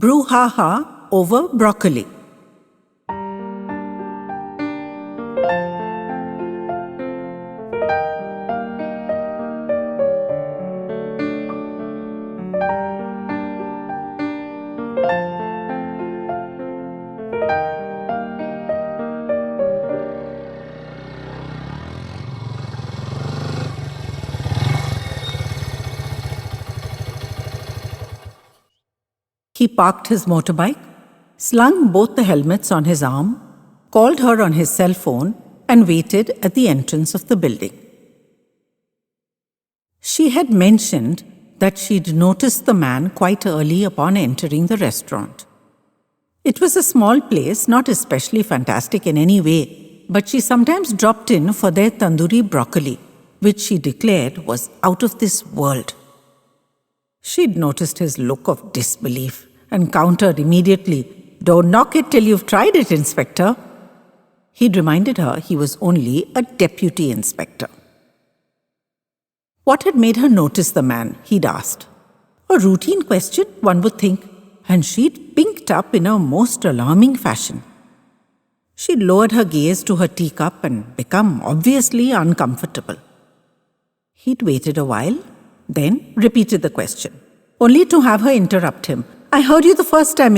Brouhaha over broccoli. He parked his motorbike, slung both the helmets on his arm, called her on his cell phone, and waited at the entrance of the building. She had mentioned that she'd noticed the man quite early upon entering the restaurant. It was a small place, not especially fantastic in any way, but she sometimes dropped in for their tandoori broccoli, which she declared was out of this world. She'd noticed his look of disbelief and countered immediately, "Don't knock it till you've tried it, Inspector." He'd reminded her he was only a deputy inspector. What had made her notice the man, he'd asked. A routine question, one would think, and she'd pinked up in a most alarming fashion. She'd lowered her gaze to her teacup and become obviously uncomfortable. He'd waited a while, then repeated the question, only to have her interrupt him. "I heard you the first time,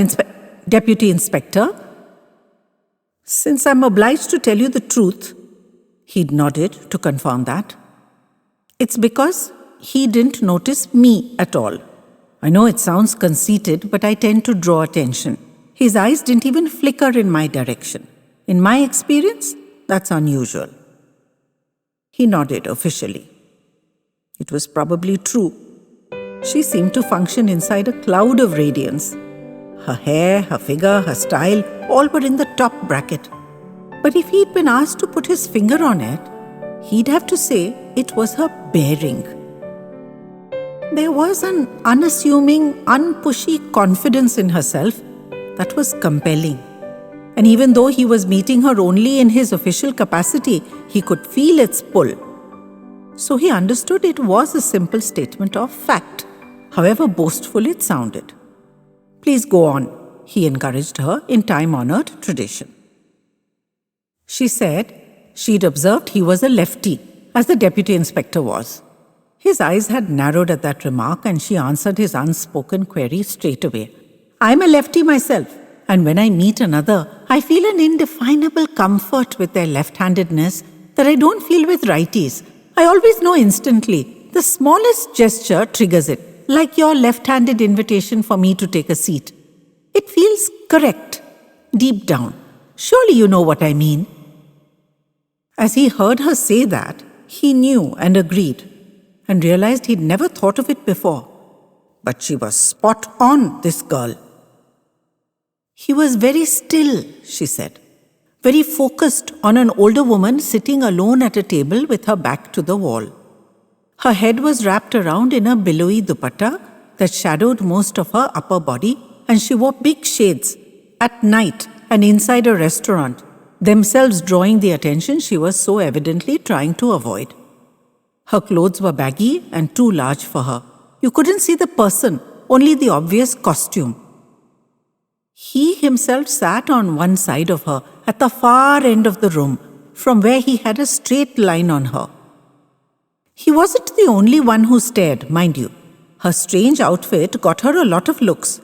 Deputy Inspector." "Since I'm obliged to tell you the truth," he'd nodded to confirm that, "it's because he didn't notice me at all. I know it sounds conceited, but I tend to draw attention. His eyes didn't even flicker in my direction. In my experience, that's unusual." He nodded officially. It was probably true. She seemed to function inside a cloud of radiance. Her hair, her figure, her style, all were in the top bracket. But if he'd been asked to put his finger on it, he'd have to say it was her bearing. There was an unassuming, unpushy confidence in herself that was compelling. And even though he was meeting her only in his official capacity, he could feel its pull. So he understood it was a simple statement of fact, however boastful it sounded. "Please go on," he encouraged her in time-honored tradition. She said she'd observed he was a lefty, as the deputy inspector was. His eyes had narrowed at that remark, and she answered his unspoken query straight away. "I'm a lefty myself, and when I meet another, I feel an indefinable comfort with their left-handedness that I don't feel with righties. I always know instantly. The smallest gesture triggers it, like your left-handed invitation for me to take a seat. It feels correct, deep down. Surely you know what I mean." As he heard her say that, he knew and agreed, and realized he'd never thought of it before. But she was spot on, this girl. He was very still, she said, very focused on an older woman sitting alone at a table with her back to the wall. Her head was wrapped around in a billowy dupatta that shadowed most of her upper body, and she wore big shades at night and inside a restaurant, themselves drawing the attention she was so evidently trying to avoid. Her clothes were baggy and too large for her. You couldn't see the person, only the obvious costume. He himself sat on one side of her, at the far end of the room, from where he had a straight line on her. He wasn't the only one who stared, mind you. Her strange outfit got her a lot of looks.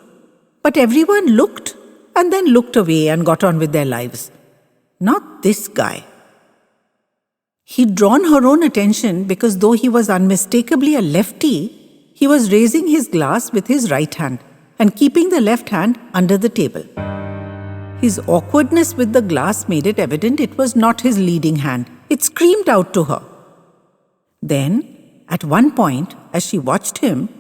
But everyone looked and then looked away and got on with their lives. Not this guy. He'd drawn her own attention because though he was unmistakably a lefty, he was raising his glass with his right hand and keeping the left hand under the table. His awkwardness with the glass made it evident it was not his leading hand. It screamed out to her. Then, at one point, as she watched him,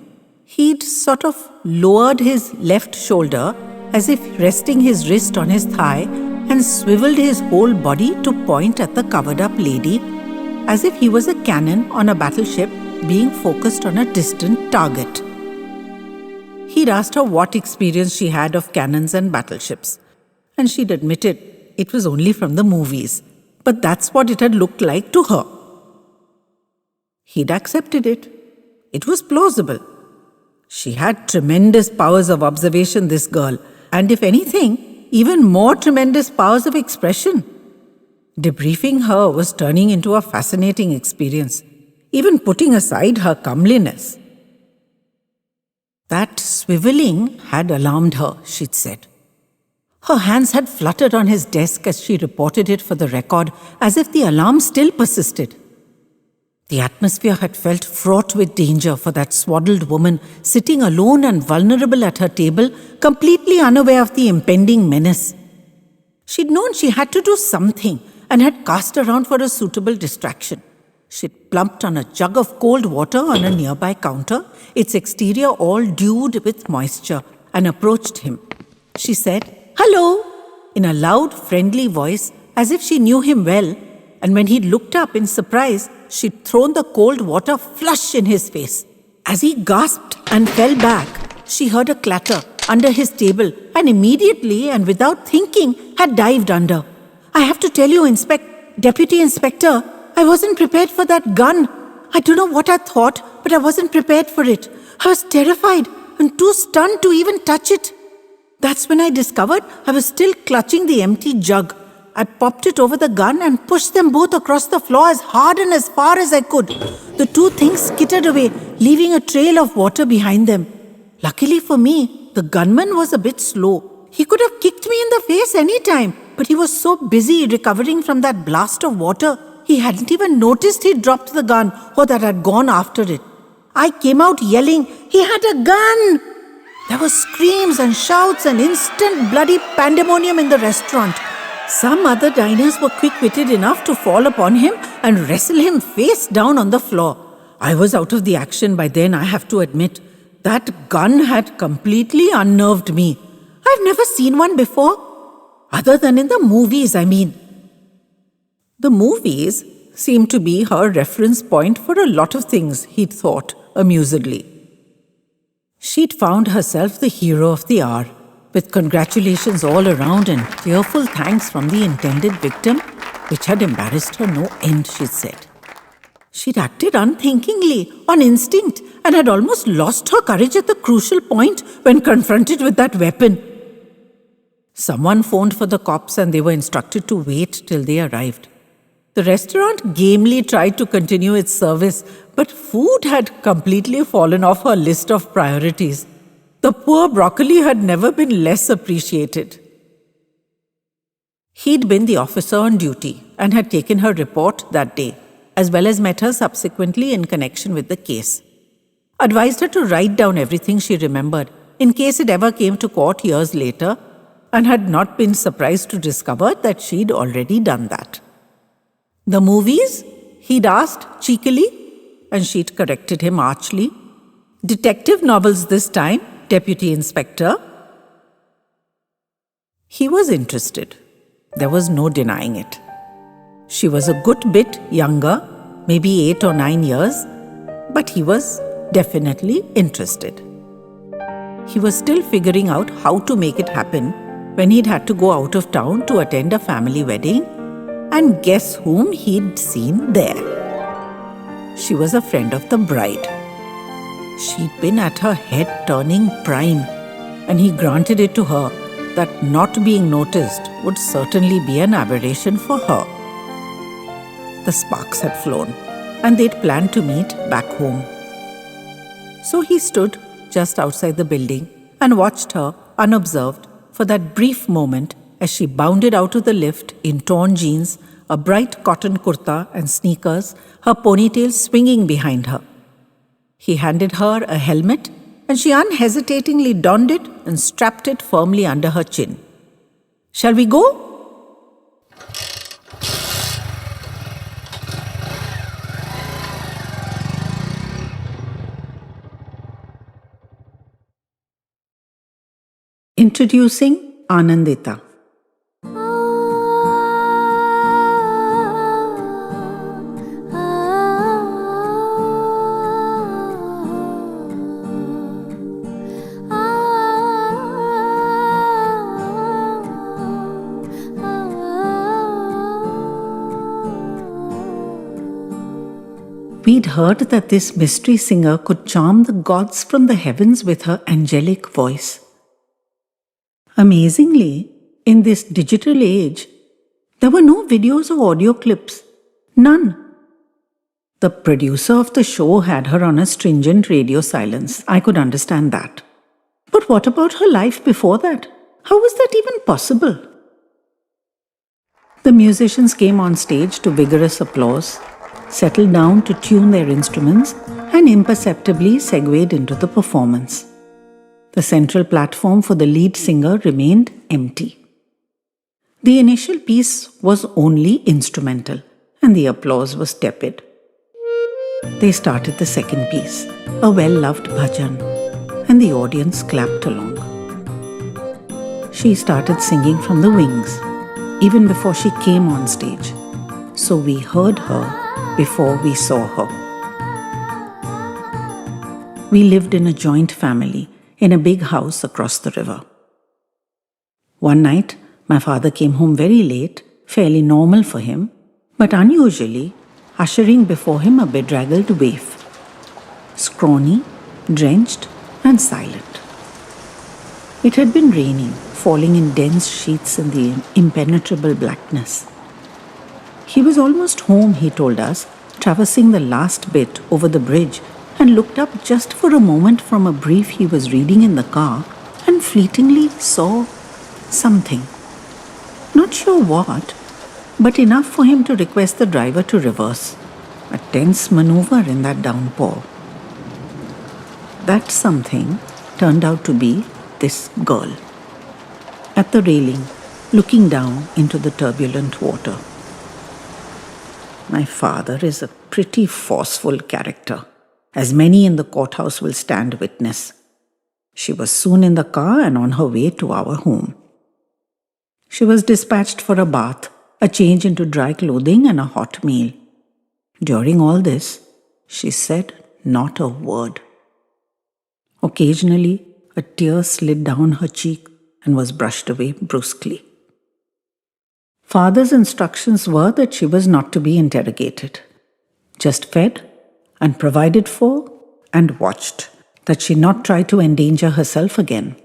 he'd sort of lowered his left shoulder as if resting his wrist on his thigh and swiveled his whole body to point at the covered-up lady as if he was a cannon on a battleship being focused on a distant target. He'd asked her what experience she had of cannons and battleships, and she'd admitted it was only from the movies, but that's what it had looked like to her. He'd accepted it. It was plausible. She had tremendous powers of observation, this girl, and if anything, even more tremendous powers of expression. Debriefing her was turning into a fascinating experience, even putting aside her comeliness. That swiveling had alarmed her, she'd said. Her hands had fluttered on his desk as she reported it for the record, as if the alarm still persisted. The atmosphere had felt fraught with danger for that swaddled woman sitting alone and vulnerable at her table, completely unaware of the impending menace. She'd known she had to do something and had cast around for a suitable distraction. She'd plumped on a jug of cold water on a nearby counter, its exterior all dewed with moisture, and approached him. She said, "Hello," in a loud, friendly voice, as if she knew him well, and when he looked up in surprise, she'd thrown the cold water flush in his face. As he gasped and fell back, she heard a clatter under his table and immediately and without thinking had dived under. "I have to tell you, Deputy Inspector, I wasn't prepared for that gun. I don't know what I thought, but I wasn't prepared for it. I was terrified and too stunned to even touch it. That's when I discovered I was still clutching the empty jug. I popped it over the gun and pushed them both across the floor as hard and as far as I could. The two things skittered away, leaving a trail of water behind them. Luckily for me, the gunman was a bit slow. He could have kicked me in the face any time, but he was so busy recovering from that blast of water, he hadn't even noticed he'd dropped the gun or that I'd gone after it. I came out yelling, 'He had a gun!' There were screams and shouts and instant bloody pandemonium in the restaurant. Some other diners were quick-witted enough to fall upon him and wrestle him face down on the floor. I was out of the action by then, I have to admit. That gun had completely unnerved me. I've never seen one before. Other than in the movies, I mean." The movies seemed to be her reference point for a lot of things, he'd thought, amusedly. She'd found herself the hero of the hour, with congratulations all around and tearful thanks from the intended victim, which had embarrassed her no end, she'd said. She'd acted unthinkingly, on instinct, and had almost lost her courage at the crucial point when confronted with that weapon. Someone phoned for the cops and they were instructed to wait till they arrived. The restaurant gamely tried to continue its service, but food had completely fallen off her list of priorities. The poor broccoli had never been less appreciated. He'd been the officer on duty and had taken her report that day, as well as met her subsequently in connection with the case. Advised her to write down everything she remembered in case it ever came to court years later, and had not been surprised to discover that she'd already done that. "The movies?" he'd asked cheekily, and she'd corrected him archly. "Detective novels this time, Deputy Inspector." He was interested. There was no denying it. She was a good bit younger, maybe 8 or 9 years, but he was definitely interested. He was still figuring out how to make it happen when he'd had to go out of town to attend a family wedding, and guess whom he'd seen there? She was a friend of the bride. She'd been at her head-turning prime, and he granted it to her that not being noticed would certainly be an aberration for her. The sparks had flown, and they'd planned to meet back home. So he stood just outside the building and watched her, unobserved, for that brief moment as she bounded out of the lift in torn jeans, a bright cotton kurta and sneakers, her ponytail swinging behind her. He handed her a helmet, and she unhesitatingly donned it and strapped it firmly under her chin. "Shall we go?" Introducing Anandita. We'd heard that this mystery singer could charm the gods from the heavens with her angelic voice. Amazingly, in this digital age, there were no videos or audio clips. None. The producer of the show had her on a stringent radio silence. I could understand that. But what about her life before that? How was that even possible? The musicians came on stage to vigorous applause, settled down to tune their instruments, and imperceptibly segued into the performance. The central platform for the lead singer remained empty. The initial piece was only instrumental, and the applause was tepid. They started the second piece, a well-loved bhajan, and the audience clapped along. She started singing from the wings, even before she came on stage, so we heard her before we saw her. We lived in a joint family in a big house across the river. One night, my father came home very late, fairly normal for him, but unusually, ushering before him a bedraggled waif, scrawny, drenched, and silent. It had been raining, falling in dense sheets in the impenetrable blackness. He was almost home, he told us, traversing the last bit over the bridge, and looked up just for a moment from a brief he was reading in the car and fleetingly saw something. Not sure what, but enough for him to request the driver to reverse. A tense maneuver in that downpour. That something turned out to be this girl. At the railing, looking down into the turbulent water. My father is a pretty forceful character, as many in the courthouse will stand witness. She was soon in the car and on her way to our home. She was dispatched for a bath, a change into dry clothing, and a hot meal. During all this, she said not a word. Occasionally, a tear slid down her cheek and was brushed away brusquely. Father's instructions were that she was not to be interrogated, just fed and provided for and watched, that she not try to endanger herself again.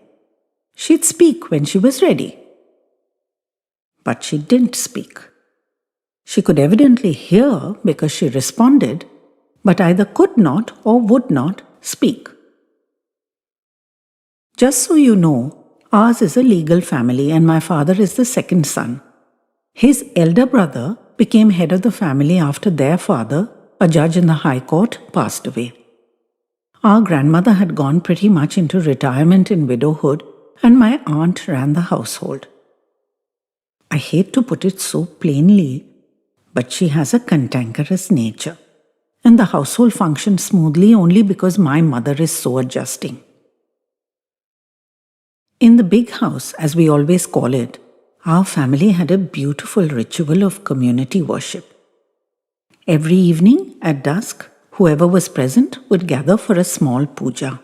She'd speak when she was ready. But she didn't speak. She could evidently hear because she responded, but either could not or would not speak. Just so you know, ours is a legal family and my father is the second son. His elder brother became head of the family after their father, a judge in the High Court, passed away. Our grandmother had gone pretty much into retirement in widowhood, and my aunt ran the household. I hate to put it so plainly, but she has a cantankerous nature, and the household functioned smoothly only because my mother is so adjusting. In the big house, as we always call it, our family had a beautiful ritual of community worship. Every evening at dusk, whoever was present would gather for a small puja.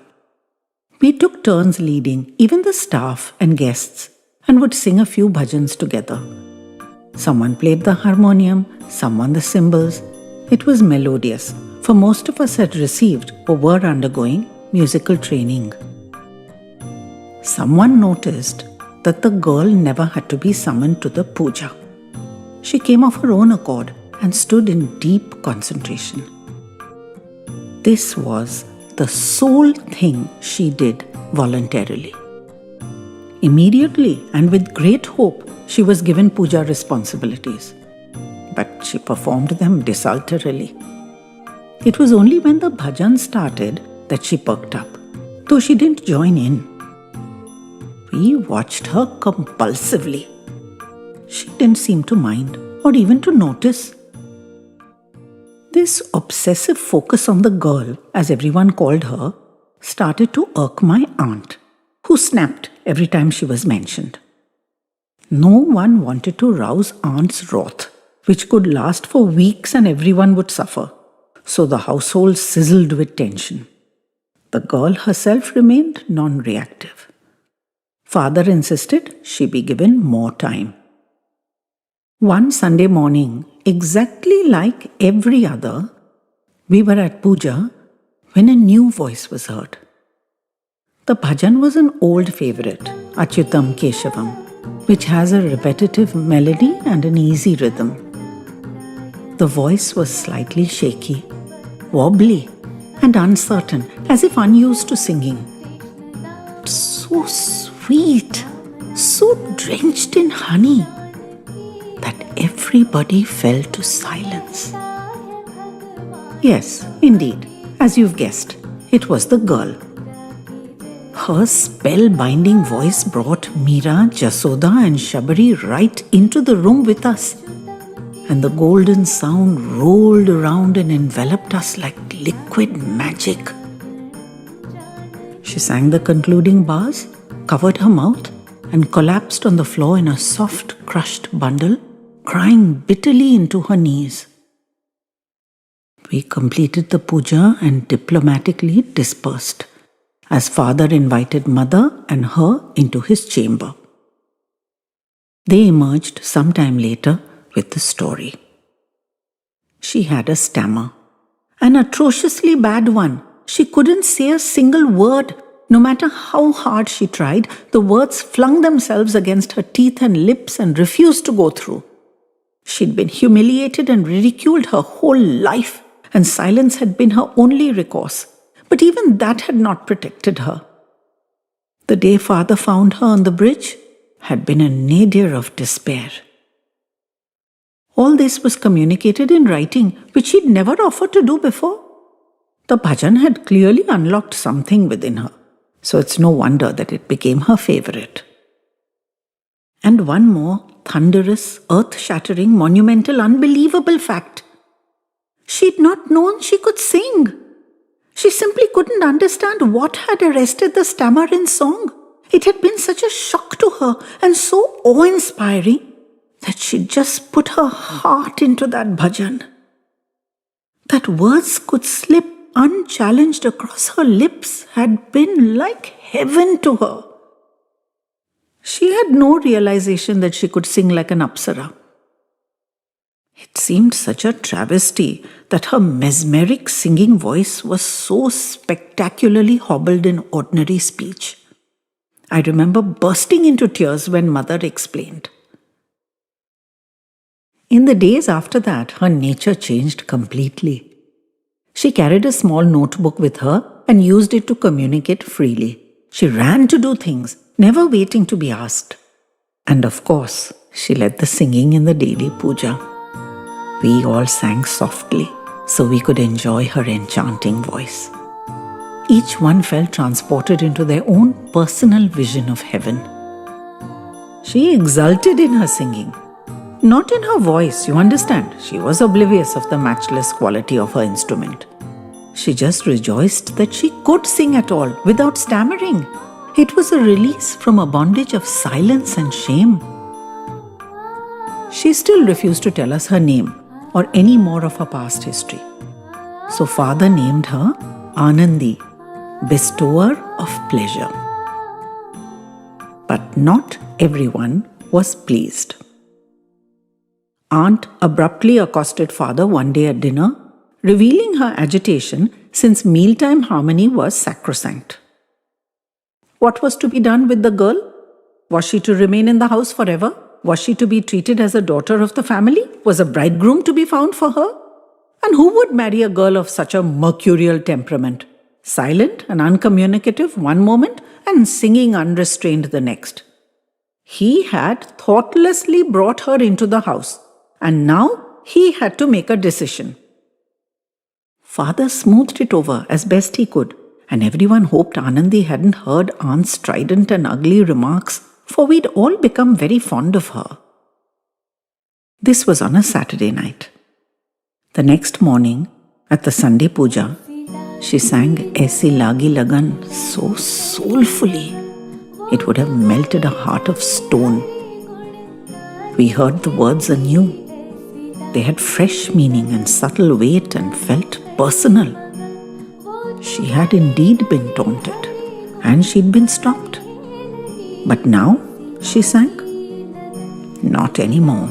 We took turns leading, even the staff and guests, and would sing a few bhajans together. Someone played the harmonium, someone the cymbals. It was melodious, for most of us had received or were undergoing musical training. Someone noticed that the girl never had to be summoned to the puja. She came of her own accord and stood in deep concentration. This was the sole thing she did voluntarily. Immediately and with great hope, she was given puja responsibilities. But she performed them desultorily. It was only when the bhajan started that she perked up, though she didn't join in. We watched her compulsively. She didn't seem to mind or even to notice. This obsessive focus on the girl, as everyone called her, started to irk my aunt, who snapped every time she was mentioned. No one wanted to rouse aunt's wrath, which could last for weeks and everyone would suffer, so the household sizzled with tension. The girl herself remained non-reactive. Father insisted she be given more time. One Sunday morning, exactly like every other, We were at puja when a new voice was heard. The bhajan was an old favorite, Achyutam Keshavam, which has a repetitive melody and an easy rhythm. The voice was slightly shaky, wobbly, and uncertain, as if unused to singing. So sweet, so drenched in honey, that everybody fell to silence. Yes, indeed, as you've guessed, it was the girl. Her spell-binding voice brought Meera, Jasoda and Shabari right into the room with us, and the golden sound rolled around and enveloped us like liquid magic. She sang the concluding bars, covered her mouth, and collapsed on the floor in a soft, crushed bundle, crying bitterly into her knees. We completed the puja and diplomatically dispersed, as father invited mother and her into his chamber. They emerged sometime later with the story. She had a stammer, an atrociously bad one. She couldn't say a single word. No matter how hard she tried, the words flung themselves against her teeth and lips and refused to go through. She'd been humiliated and ridiculed her whole life, and silence had been her only recourse. But even that had not protected her. The day father found her on the bridge had been a nadir of despair. All this was communicated in writing, which she'd never offered to do before. The bhajan had clearly unlocked something within her, so it's no wonder that it became her favorite. And one more thunderous, earth-shattering, monumental, unbelievable fact. She'd not known she could sing. She simply couldn't understand what had arrested the stammer in song. It had been such a shock to her and so awe-inspiring that she'd just put her heart into that bhajan. That words could slip unchallenged across her lips had been like heaven to her. She had no realization that she could sing like an apsara. It seemed such a travesty that her mesmeric singing voice was so spectacularly hobbled in ordinary speech. I remember bursting into tears when mother explained. In the days after that, her nature changed completely. She carried a small notebook with her and used it to communicate freely. She ran to do things, never waiting to be asked. And of course, she led the singing in the daily puja. We all sang softly so we could enjoy her enchanting voice. Each one felt transported into their own personal vision of heaven. She exulted in her singing. Not in her voice, you understand. She was oblivious of the matchless quality of her instrument. She just rejoiced that she could sing at all without stammering. It was a release from a bondage of silence and shame. She still refused to tell us her name or any more of her past history. So father named her Anandi, bestower of pleasure. But not everyone was pleased. Aunt abruptly accosted father one day at dinner, revealing her agitation since mealtime harmony was sacrosanct. What was to be done with the girl? Was she to remain in the house forever? Was she to be treated as a daughter of the family? Was a bridegroom to be found for her? And who would marry a girl of such a mercurial temperament? Silent and uncommunicative one moment and singing unrestrained the next. He had thoughtlessly brought her into the house, and now he had to make a decision. Father smoothed it over as best he could, and everyone hoped Anandi hadn't heard Aunt's strident and ugly remarks, for we'd all become very fond of her. This was on a Saturday night. The next morning, at the Sunday puja, she sang Aisi Lagi Lagan so soulfully, it would have melted a heart of stone. We heard the words anew. They had fresh meaning and subtle weight and felt personal. She had indeed been taunted, and she'd been stopped. But now, she sang, not anymore.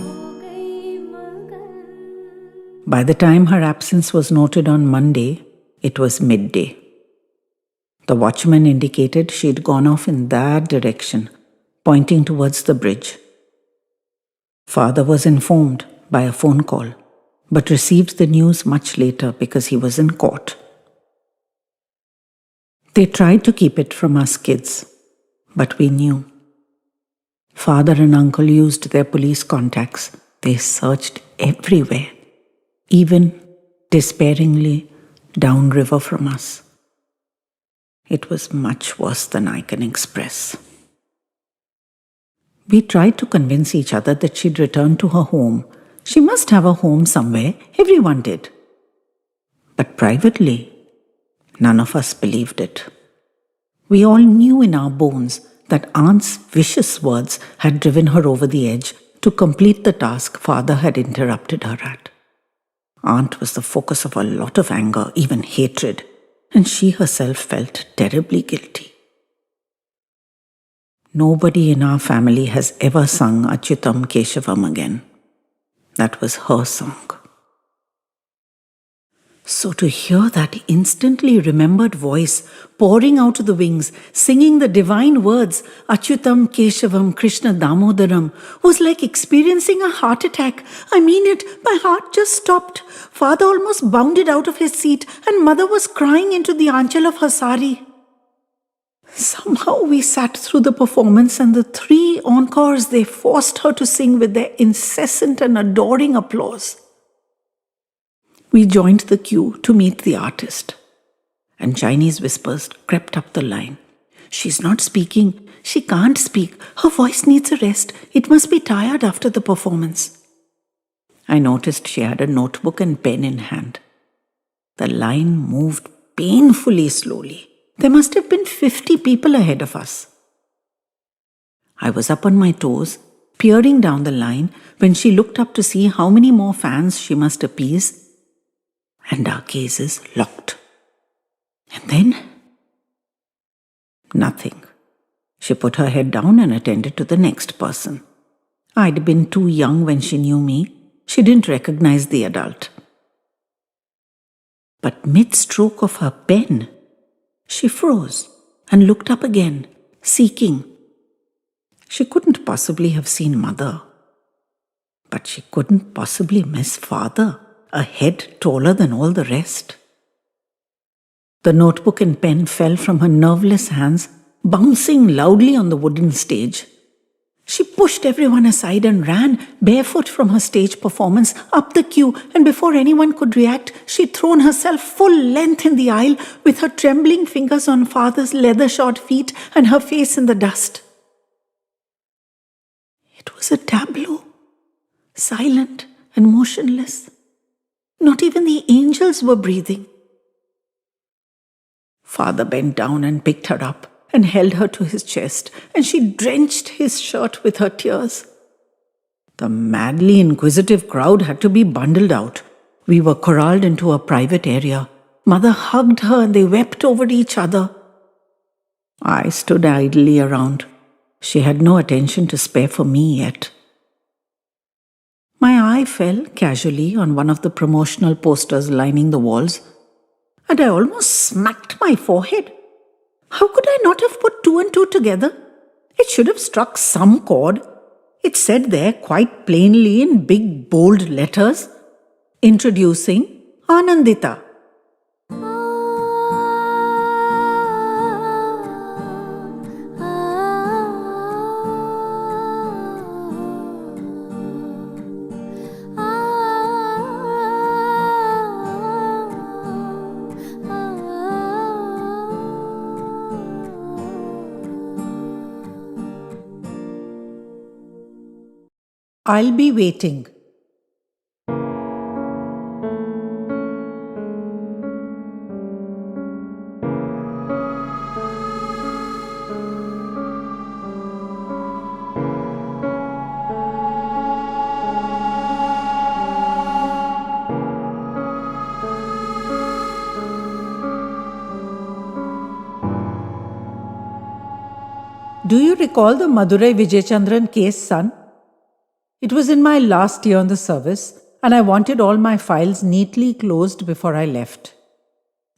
By the time her absence was noted on Monday, it was midday. The watchman indicated she'd gone off in that direction, pointing towards the bridge. Father was informed by a phone call, but received the news much later because he was in court. They tried to keep it from us kids, but we knew. Father and uncle used their police contacts. They searched everywhere, even, despairingly, downriver from us. It was much worse than I can express. We tried to convince each other that she'd return to her home. She must have a home somewhere. Everyone did. But privately, none of us believed it. We all knew in our bones that Aunt's vicious words had driven her over the edge to complete the task Father had interrupted her at. Aunt was the focus of a lot of anger, even hatred, and she herself felt terribly guilty. Nobody in our family has ever sung Achyutam Keshavam again. That was her song. So to hear that instantly remembered voice pouring out of the wings, singing the divine words, Achyutam Keshavam Krishna Damodaram, was like experiencing a heart attack. I mean it, my heart just stopped. Father almost bounded out of his seat and Mother was crying into the anchal of her sari. Somehow we sat through the performance and the 3 encores they forced her to sing with their incessant and adoring applause. We joined the queue to meet the artist, and Chinese whispers crept up the line. She's not speaking. She can't speak. Her voice needs a rest. It must be tired after the performance. I noticed she had a notebook and pen in hand. The line moved painfully slowly. There must have been 50 people ahead of us. I was up on my toes, peering down the line, when she looked up to see how many more fans she must appease, and our gazes locked. And then, nothing. She put her head down and attended to the next person. I'd been too young when she knew me. She didn't recognize the adult. But mid-stroke of her pen, she froze and looked up again, seeking. She couldn't possibly have seen Mother, but she couldn't possibly miss Father, a head taller than all the rest. The notebook and pen fell from her nerveless hands, bouncing loudly on the wooden stage. She pushed everyone aside and ran, barefoot from her stage performance, up the queue, and before anyone could react, she'd thrown herself full length in the aisle with her trembling fingers on Father's leather-shod feet and her face in the dust. It was a tableau, silent and motionless. Not even the angels were breathing. Father bent down and picked her up and held her to his chest, and she drenched his shirt with her tears. The madly inquisitive crowd had to be bundled out. We were corralled into a private area. Mother hugged her and they wept over each other. I stood idly around. She had no attention to spare for me yet. My eye fell casually on one of the promotional posters lining the walls, and I almost smacked my forehead. How could I not have put 2 and 2 together? It should have struck some chord. It said there quite plainly in big bold letters, introducing Anandita. I'll be waiting. Do you recall the Madurai Vijaychandran case, son? It was in my last year on the service. and I wanted all my files neatly closed before I left.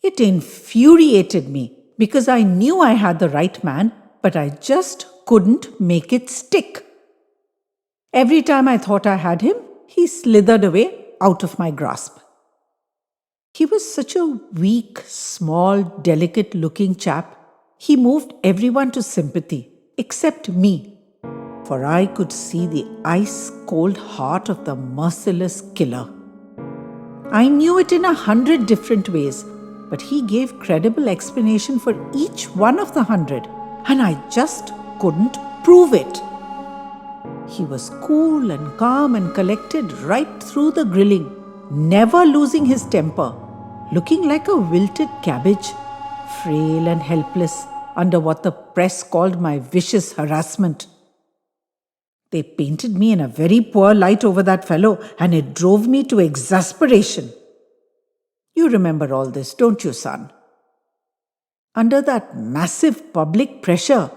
It infuriated me because I knew I had the right man, but I just couldn't make it stick. Every time I thought I had him, he slithered away out of my grasp. He was such a weak, small, delicate-looking chap. He moved everyone to sympathy, except me, for I could see the ice-cold heart of the merciless killer. I knew it in 100 different ways, but he gave credible explanation for each one of the 100, and I just couldn't prove it. He was cool and calm and collected right through the grilling, never losing his temper, looking like a wilted cabbage, frail and helpless under what the press called my vicious harassment. They painted me in a very poor light over that fellow, and it drove me to exasperation. You remember all this, don't you, son? Under that massive public pressure,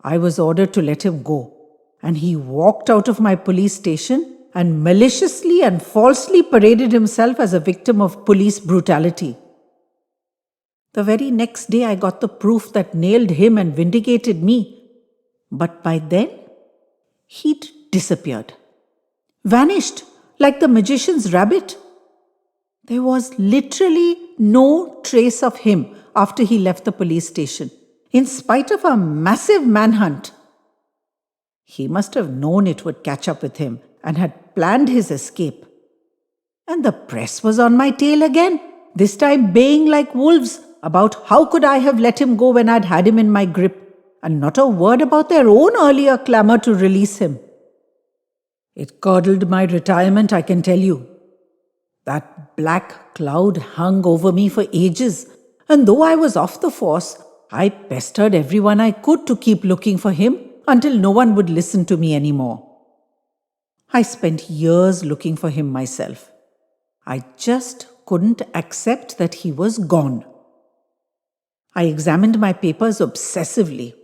I was ordered to let him go, and he walked out of my police station and maliciously and falsely paraded himself as a victim of police brutality. The very next day I got the proof that nailed him and vindicated me, but by then he'd disappeared, vanished like the magician's rabbit. There was literally no trace of him after he left the police station, in spite of a massive manhunt. He must have known it would catch up with him and had planned his escape. And the press was on my tail again, this time baying like wolves about how could I have let him go when I'd had him in my grip, and not a word about their own earlier clamor to release him. It curdled my retirement, I can tell you. That black cloud hung over me for ages, and though I was off the force, I pestered everyone I could to keep looking for him until no one would listen to me anymore. I spent years looking for him myself. I just couldn't accept that he was gone. I examined my papers obsessively.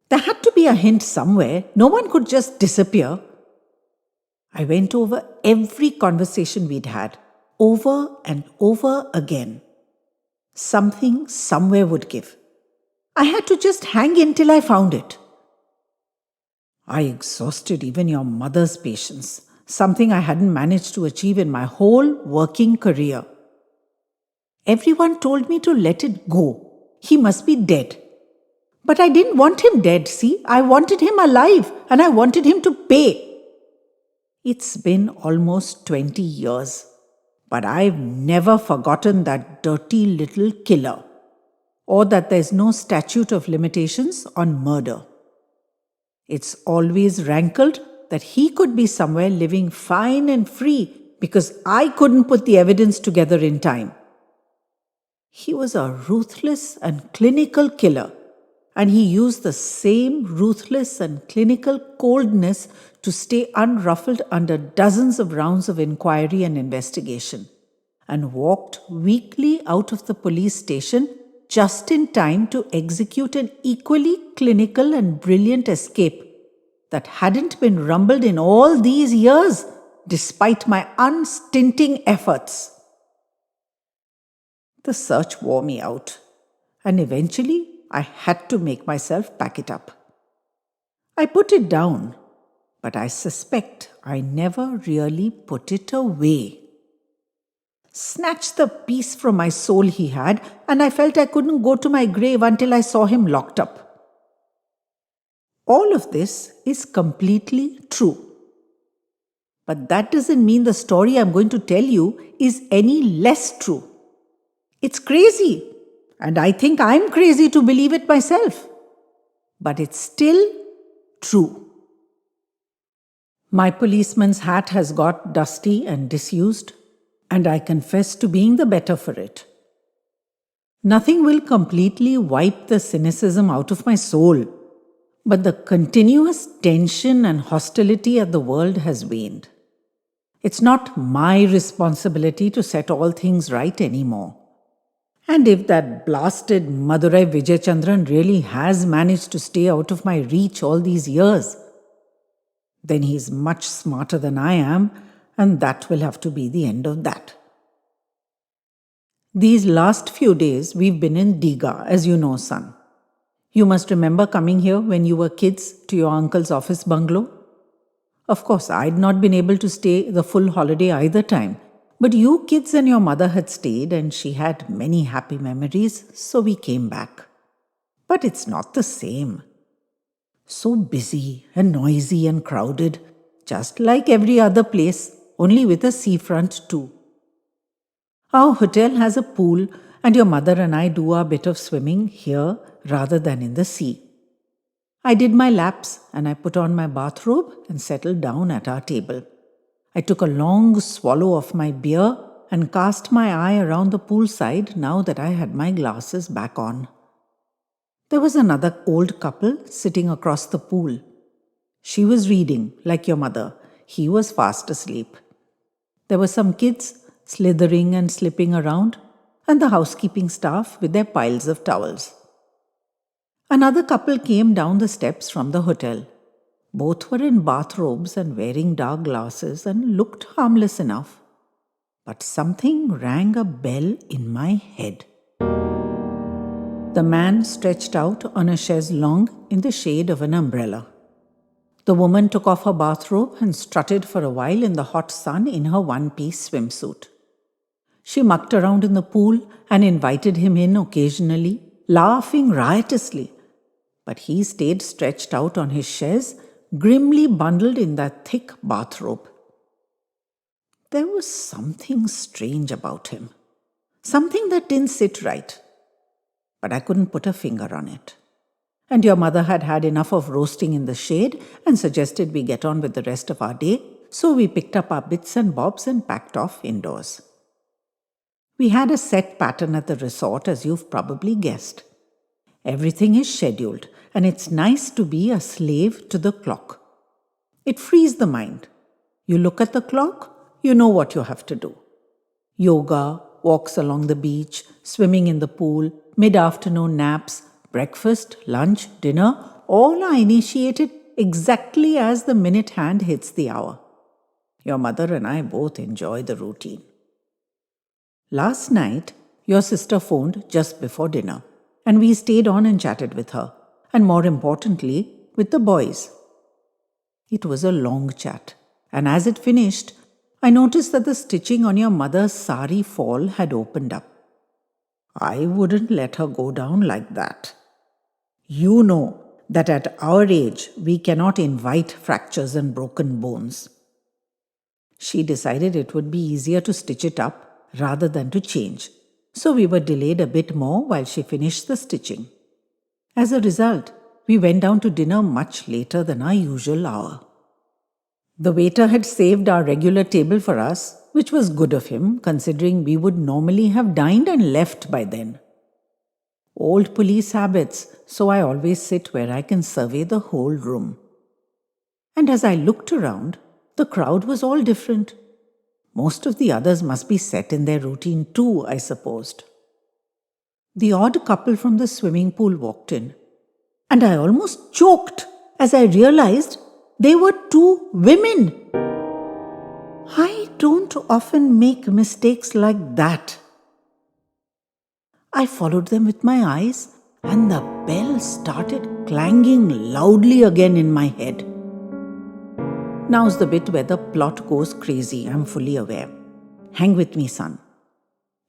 There had to be a hint somewhere. No one could just disappear. I went over every conversation we'd had, over and over again. Something somewhere would give. I had to just hang in till I found it. I exhausted even your mother's patience, something I hadn't managed to achieve in my whole working career. Everyone told me to let it go. He must be dead. But I didn't want him dead, see? I wanted him alive, and I wanted him to pay. It's been almost 20 years, but I've never forgotten that dirty little killer, or that there's no statute of limitations on murder. It's always rankled that he could be somewhere living fine and free because I couldn't put the evidence together in time. He was a ruthless and clinical killer, and he used the same ruthless and clinical coldness to stay unruffled under dozens of rounds of inquiry and investigation, and walked weakly out of the police station just in time to execute an equally clinical and brilliant escape that hadn't been rumbled in all these years, despite my unstinting efforts. The search wore me out, and eventually I had to make myself pack it up. I put it down, but I suspect I never really put it away. Snatched the peace from my soul he had, and I felt I couldn't go to my grave until I saw him locked up. All of this is completely true. But that doesn't mean the story I'm going to tell you is any less true. It's crazy, and I think I'm crazy to believe it myself. But it's still true. My policeman's hat has got dusty and disused, and I confess to being the better for it. Nothing will completely wipe the cynicism out of my soul, but the continuous tension and hostility at the world has waned. It's not my responsibility to set all things right anymore. And if that blasted Madurai Vijaychandran really has managed to stay out of my reach all these years, then he's much smarter than I am, and that will have to be the end of that. These last few days we've been in Diga, as you know, son. You must remember coming here when you were kids to your uncle's office bungalow. Of course, I'd not been able to stay the full holiday either time, but you kids and your mother had stayed and she had many happy memories, so we came back. But it's not the same. So busy and noisy and crowded, just like every other place, only with a seafront too. Our hotel has a pool, and your mother and I do our bit of swimming here rather than in the sea. I did my laps and I put on my bathrobe and settled down at our table. I took a long swallow of my beer and cast my eye around the poolside now that I had my glasses back on. There was another old couple sitting across the pool. She was reading, like your mother. He was fast asleep. There were some kids slithering and slipping around, and the housekeeping staff with their piles of towels. Another couple came down the steps from the hotel. Both were in bathrobes and wearing dark glasses and looked harmless enough. But something rang a bell in my head. The man stretched out on a chaise longue in the shade of an umbrella. The woman took off her bathrobe and strutted for a while in the hot sun in her one-piece swimsuit. She mucked around in the pool and invited him in occasionally, laughing riotously. But he stayed stretched out on his chaise, grimly bundled in that thick bathrobe. There was something strange about him, something that didn't sit right. But I couldn't put a finger on it. And your mother had had enough of roasting in the shade and suggested we get on with the rest of our day, so we picked up our bits and bobs and packed off indoors. We had a set pattern at the resort, as you've probably guessed. Everything is scheduled, and it's nice to be a slave to the clock. It frees the mind. You look at the clock, you know what you have to do. Yoga, walks along the beach, swimming in the pool, mid-afternoon naps, breakfast, lunch, dinner, all are initiated exactly as the minute hand hits the hour. Your mother and I both enjoy the routine. Last night, your sister phoned just before dinner, and we stayed on and chatted with her, and more importantly, with the boys. It was a long chat, and as it finished, I noticed that the stitching on your mother's sari fall had opened up. I wouldn't let her go down like that. You know that at our age, we cannot invite fractures and broken bones. She decided it would be easier to stitch it up rather than to change, so we were delayed a bit more while she finished the stitching. As a result, we went down to dinner much later than our usual hour. The waiter had saved our regular table for us, which was good of him, considering we would normally have dined and left by then. Old police habits, so I always sit where I can survey the whole room. And as I looked around, the crowd was all different. Most of the others must be set in their routine too, I supposed. The odd couple from the swimming pool walked in, and I almost choked as I realized they were two women. I don't often make mistakes like that. I followed them with my eyes, and the bell started clanging loudly again in my head. Now's the bit where the plot goes crazy, I'm fully aware. Hang with me, son.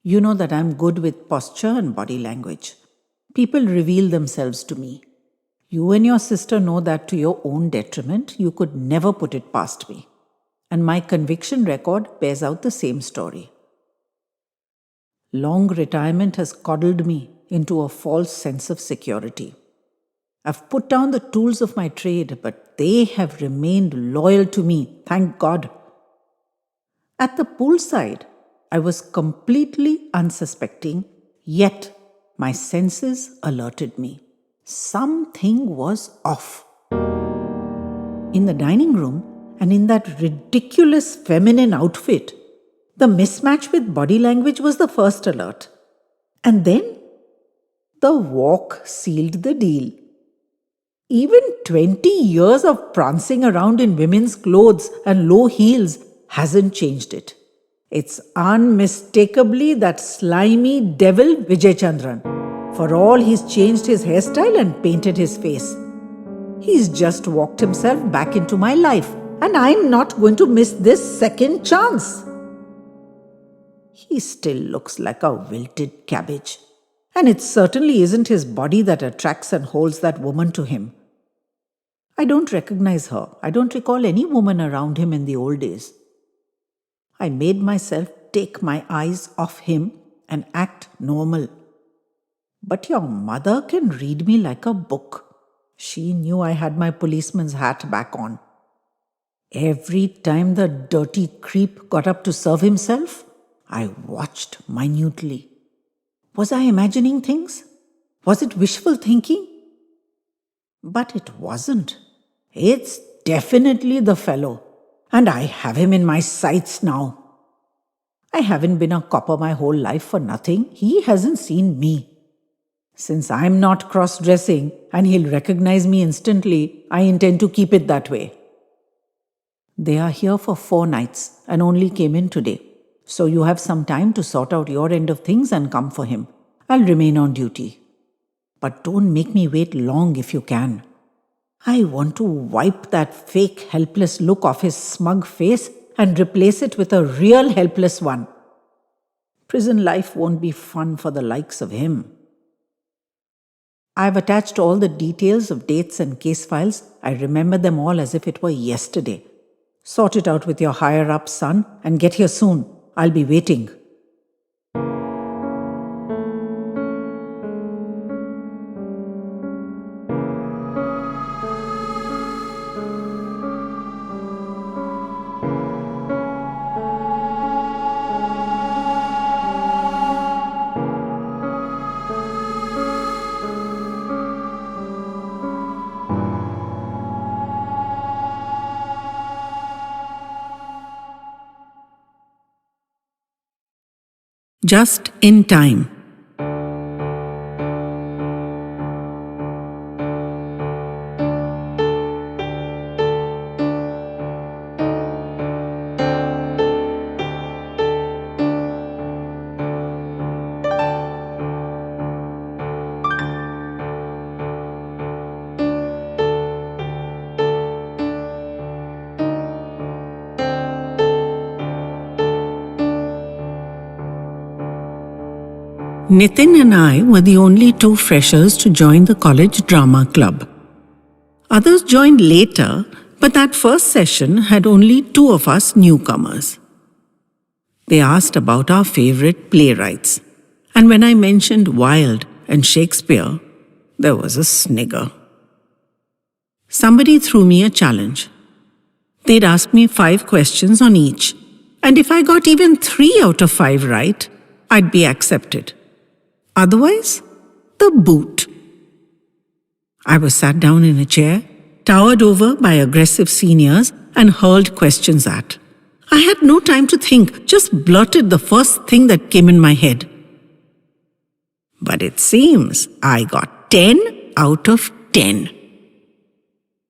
You know that I'm good with posture and body language. People reveal themselves to me. You and your sister know that to your own detriment, you could never put it past me. And my conviction record bears out the same story. Long retirement has coddled me into a false sense of security. I've put down the tools of my trade, but they have remained loyal to me, thank God. At the poolside, I was completely unsuspecting, yet my senses alerted me. Something was off. In the dining room, and in that ridiculous feminine outfit, the mismatch with body language was the first alert. And then, the walk sealed the deal. Even 20 years of prancing around in women's clothes and low heels hasn't changed it. It's unmistakably that slimy devil Vijay Chandran. For all he's changed his hairstyle and painted his face. He's just walked himself back into my life, and I'm not going to miss this second chance. He still looks like a wilted cabbage. And it certainly isn't his body that attracts and holds that woman to him. I don't recognize her. I don't recall any woman around him in the old days. I made myself take my eyes off him and act normal. But your mother can read me like a book. She knew I had my policeman's hat back on. Every time the dirty creep got up to serve himself, I watched minutely. Was I imagining things? Was it wishful thinking? But it wasn't. It's definitely the fellow. And I have him in my sights now. I haven't been a copper my whole life for nothing. He hasn't seen me. Since I'm not cross-dressing and he'll recognize me instantly, I intend to keep it that way. They are here for 4 nights and only came in today. So you have some time to sort out your end of things and come for him. I'll remain on duty. But don't make me wait long if you can. I want to wipe that fake helpless look off his smug face and replace it with a real helpless one. Prison life won't be fun for the likes of him. I've attached all the details of dates and case files. I remember them all as if it were yesterday. Sort it out with your higher-up, son, and get here soon. I'll be waiting. Just in time. Nitin and I were the only 2 freshers to join the college drama club. Others joined later, but that first session had only 2 of us newcomers. They asked about our favorite playwrights, and when I mentioned Wilde and Shakespeare, there was a snigger. Somebody threw me a challenge. They'd ask me 5 questions on each, and if I got even 3 out of 5 right, I'd be accepted. Otherwise, the boot. I was sat down in a chair, towered over by aggressive seniors, and hurled questions at. I had no time to think, just blurted the first thing that came in my head. But it seems I got 10 out of 10.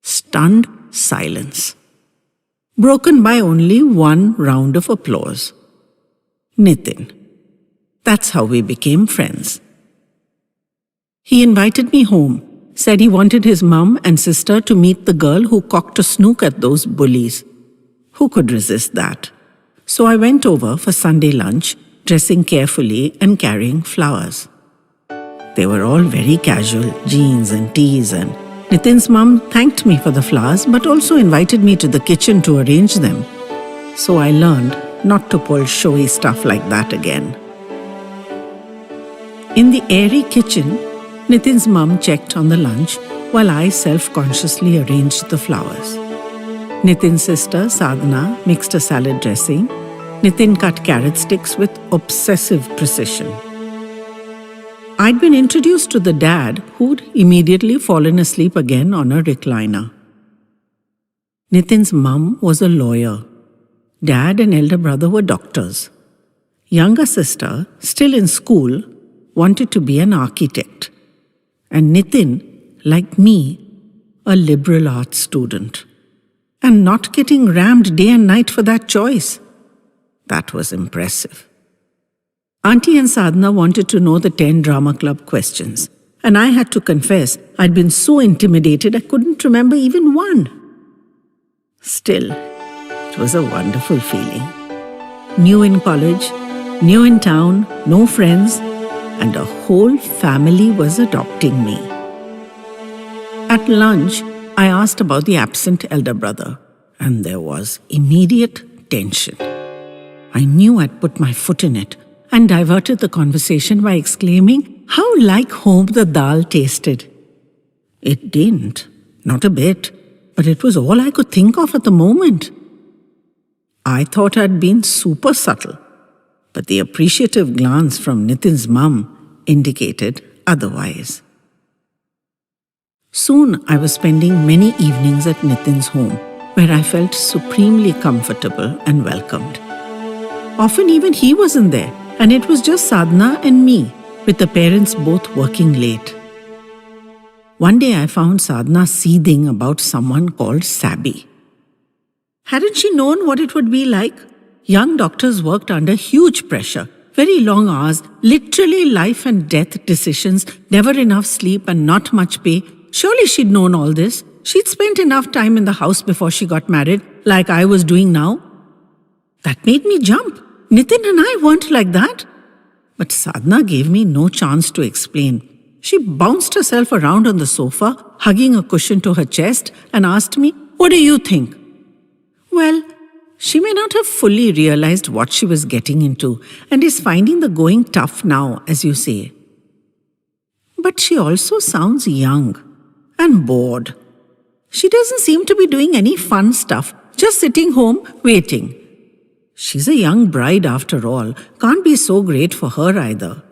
Stunned silence, broken by only 1 round of applause. Nitin. That's how we became friends. He invited me home, said he wanted his mum and sister to meet the girl who cocked a snook at those bullies. Who could resist that? So I went over for Sunday lunch, dressing carefully and carrying flowers. They were all very casual, jeans and tees, and Nitin's mum thanked me for the flowers but also invited me to the kitchen to arrange them. So I learned not to pull showy stuff like that again. In the airy kitchen, Nitin's mum checked on the lunch while I self-consciously arranged the flowers. Nitin's sister, Sadhana, mixed a salad dressing. Nitin cut carrot sticks with obsessive precision. I'd been introduced to the dad who'd immediately fallen asleep again on a recliner. Nitin's mum was a lawyer. Dad and elder brother were doctors. Younger sister, still in school, wanted to be an architect. And Nitin, like me, a liberal arts student. and not getting rammed day and night for that choice. That was impressive. Auntie and Sadhana wanted to know the 10 drama club questions, and I had to confess I'd been so intimidated I couldn't remember even one. Still, it was a wonderful feeling. New in college, new in town, no friends, and a whole family was adopting me. At lunch, I asked about the absent elder brother, and there was immediate tension. I knew I'd put my foot in it and diverted the conversation by exclaiming how like home the dal tasted. It didn't, not a bit, but it was all I could think of at the moment. I thought I'd been super subtle, but the appreciative glance from Nitin's mum indicated otherwise. Soon I was spending many evenings at Nitin's home, where I felt supremely comfortable and welcomed. Often even he wasn't there, and it was just Sadhana and me, with the parents both working late. One day I found Sadhana seething about someone called Sabby. Hadn't she known what it would be like? Young doctors worked under huge pressure, very long hours, literally life and death decisions, never enough sleep and not much pay. Surely she'd known all this. She'd spent enough time in the house before she got married, like I was doing now. That made me jump. Nitin and I weren't like that. But Sadhana gave me no chance to explain. She bounced herself around on the sofa, hugging a cushion to her chest, and asked me, "What do you think?" Well, she may not have fully realized what she was getting into and is finding the going tough now, as you say. But she also sounds young and bored. She doesn't seem to be doing any fun stuff, just sitting home waiting. She's a young bride after all, can't be so great for her either.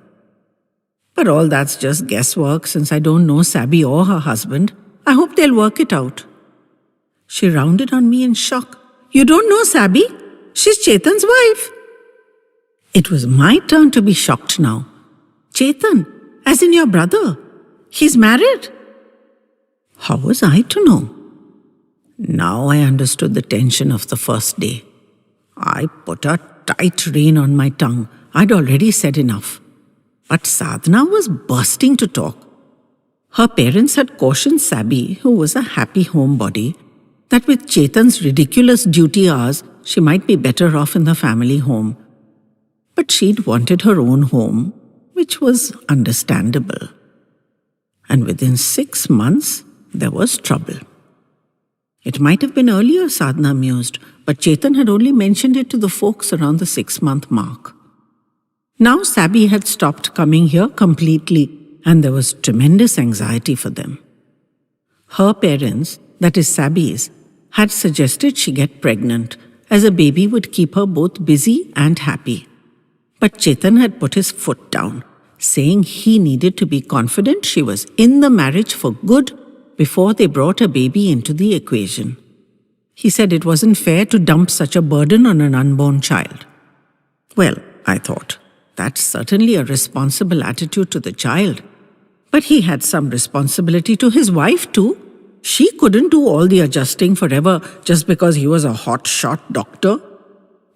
But all that's just guesswork since I don't know Sabby or her husband. I hope they'll work it out. She rounded on me in shock. You don't know Sabby? She's Chetan's wife. It was my turn to be shocked now. Chetan, as in your brother, he's married? How was I to know? Now I understood the tension of the first day. I put a tight rein on my tongue. I'd already said enough. But Sadhana was bursting to talk. Her parents had cautioned Sabby, who was a happy homebody, that with Chetan's ridiculous duty hours, she might be better off in the family home. But she'd wanted her own home, which was understandable. And within 6 months, there was trouble. It might have been earlier, Sadhana mused, but Chetan had only mentioned it to the folks around the 6-month mark. Now Sabby had stopped coming here completely, and there was tremendous anxiety for them. Her parents, that is Sabby's, had suggested she get pregnant, as a baby would keep her both busy and happy. But Chetan had put his foot down, saying he needed to be confident she was in the marriage for good before they brought a baby into the equation. He said it wasn't fair to dump such a burden on an unborn child. Well, I thought, that's certainly a responsible attitude to the child. But he had some responsibility to his wife too. She couldn't do all the adjusting forever just because he was a hot-shot doctor.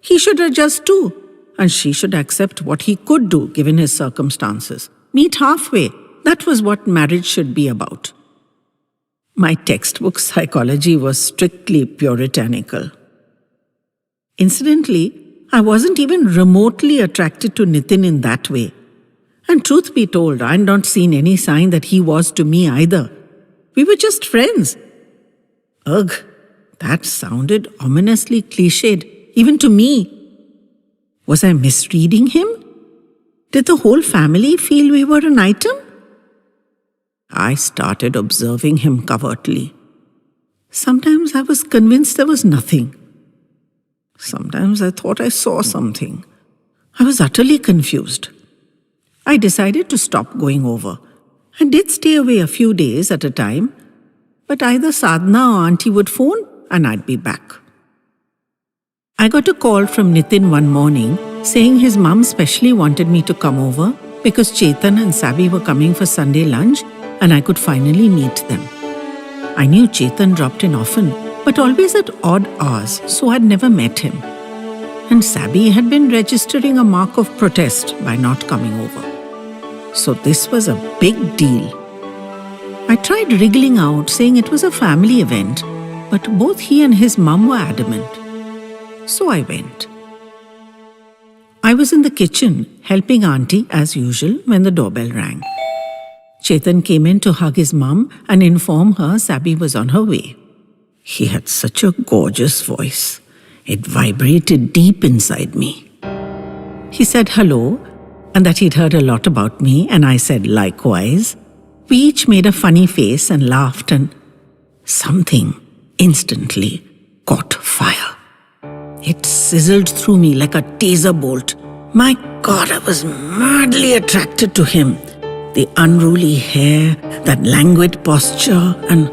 He should adjust too, and she should accept what he could do given his circumstances. Meet halfway. That was what marriage should be about. My textbook psychology was strictly puritanical. Incidentally, I wasn't even remotely attracted to Nitin in that way. And truth be told, I'd not seen any sign that he was to me either. We were just friends. Ugh, that sounded ominously cliched, even to me. Was I misreading him? Did the whole family feel we were an item? I started observing him covertly. Sometimes I was convinced there was nothing. Sometimes I thought I saw something. I was utterly confused. I decided to stop going over and did stay away a few days at a time, but either Sadhana or Auntie would phone and I'd be back. I got a call from Nitin one morning saying his mum specially wanted me to come over because Chetan and Sabby were coming for Sunday lunch and I could finally meet them. I knew Chetan dropped in often, but always at odd hours, so I'd never met him. And Sabby had been registering a mark of protest by not coming over. So this was a big deal. I tried wriggling out, saying it was a family event, but both he and his mum were adamant. So I went. I was in the kitchen, helping Auntie as usual when the doorbell rang. Chetan came in to hug his mum and inform her Sabby was on her way. He had such a gorgeous voice. It vibrated deep inside me. He said hello and that he'd heard a lot about me, and I said likewise. We each made a funny face and laughed, and something instantly caught fire. It sizzled through me like a taser bolt. My God, I was madly attracted to him. The unruly hair, that languid posture, and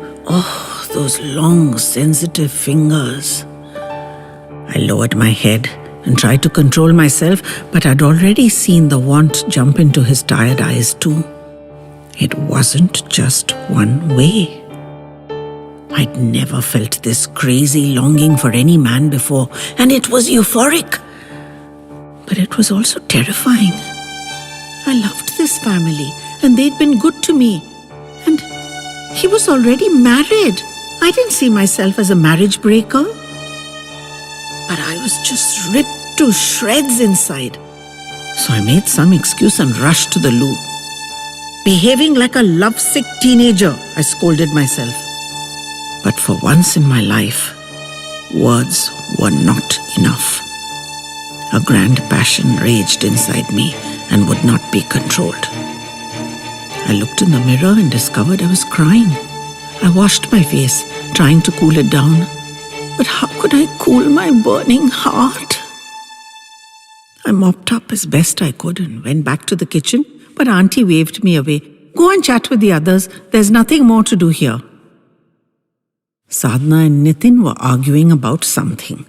those long, sensitive fingers. I lowered my head and tried to control myself, but I'd already seen the want jump into his tired eyes too. It wasn't just one way. I'd never felt this crazy longing for any man before, and it was euphoric. But it was also terrifying. I loved this family, and they'd been good to me. And he was already married. I didn't see myself as a marriage breaker. But I was just ripped to shreds inside. So I made some excuse and rushed to the loo. Behaving like a lovesick teenager, I scolded myself. But for once in my life, words were not enough. A grand passion raged inside me and would not be controlled. I looked in the mirror and discovered I was crying. I washed my face, trying to cool it down. But how could I cool my burning heart? I mopped up as best I could and went back to the kitchen, but Auntie waved me away. Go and chat with the others. There's nothing more to do here. Sadhna and Nitin were arguing about something.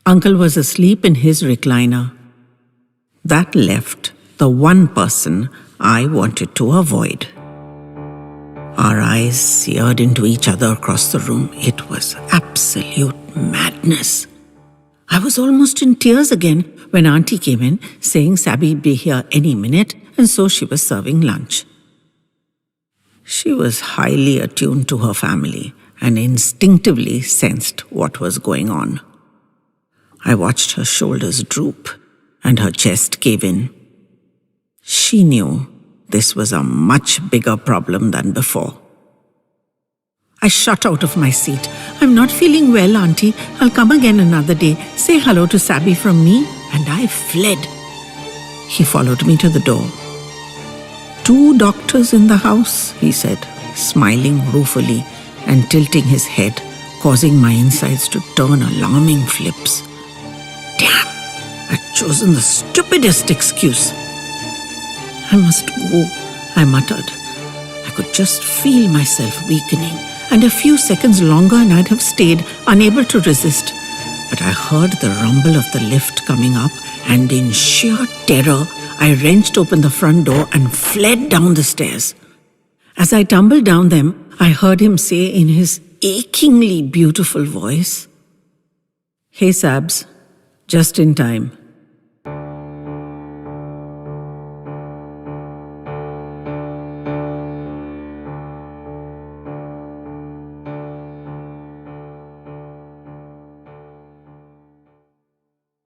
Uncle was asleep in his recliner. That left the one person I wanted to avoid. Our eyes seared into each other across the room. It was absolute madness. I was almost in tears again when Auntie came in, saying Sabby'd be here any minute, and so she was serving lunch. She was highly attuned to her family and instinctively sensed what was going on. I watched her shoulders droop and her chest cave in. She knew this was a much bigger problem than before. I shot out of my seat. I'm not feeling well, Auntie. I'll come again another day. Say hello to Sabby from me. And I fled. He followed me to the door. 2 doctors in the house, he said, smiling ruefully and tilting his head, causing my insides to turn alarming flips. Damn, I'd chosen the stupidest excuse. I must go, I muttered. I could just feel myself weakening, and a few seconds longer and I'd have stayed, unable to resist. But I heard the rumble of the lift coming up, and in sheer terror, I wrenched open the front door and fled down the stairs. As I tumbled down them, I heard him say in his achingly beautiful voice, "Hey Sabs, just in time.